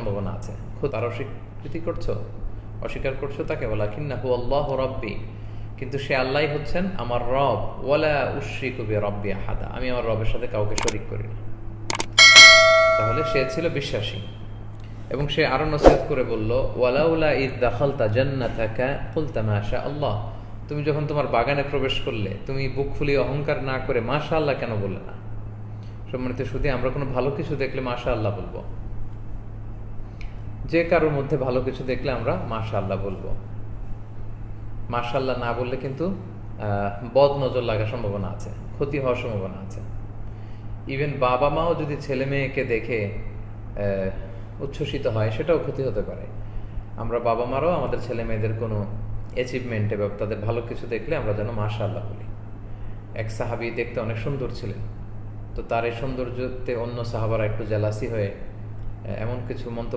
সম্ভাবনা আছে। খুদ আর অস্বীকৃতি করছো, অস্বীকার করছো তাকে বলা কিন্নাহু আল্লাহু রাব্বি, কিন্তু সে আল্লাহই হচ্ছেন আমার রব। ওয়ালা উশরিকু বিরাব্বি আহাদা, আমি আমার রবের সাথে কাউকে শরীক করি না। তাহলে সে ছিল বিশ্বাসী। এবং সে আরো নসিহত করে বলল, ওয়ালাউলা ইদ দাখালতা জান্নাতাকা কুলতা মাশা আল্লাহ, তুমি যখন তোমার বাগানে প্রবেশ করলে তুমি বুক ফুলিয়ে অহংকার না করে মাশা আল্লাহ কেন বললে না? সম্মানিত শুধু আমরা কোনো ভালো কিছু দেখলে মাশা আল্লাহ বলবো, যে কারোর মধ্যে ভালো কিছু দেখলে আমরা মাশা আল্লাহ বলবো। মাশা আল্লাহ না বললে কিন্তু বদ নজর লাগার সম্ভাবনা আছে, ক্ষতি হওয়ার সম্ভাবনা আছে। ইভেন বাবা মাও যদি ছেলে মেয়েকে দেখে উচ্ছ্বসিত হয়, সেটাও ক্ষতি হতে পারে। আমরা বাবা মারাও আমাদের ছেলে মেয়েদের কোনো অ্যাচিভমেন্টে বা তাদের ভালো কিছু দেখলে আমরা যেন মাশা আল্লাহ বলি। এক সাহাবী দেখতে অনেক সুন্দর ছিলেন, তো তার এই সৌন্দর্যতে অন্য সাহাবারা একটু জেলাসি হয়ে এমন কিছু মন্তব্য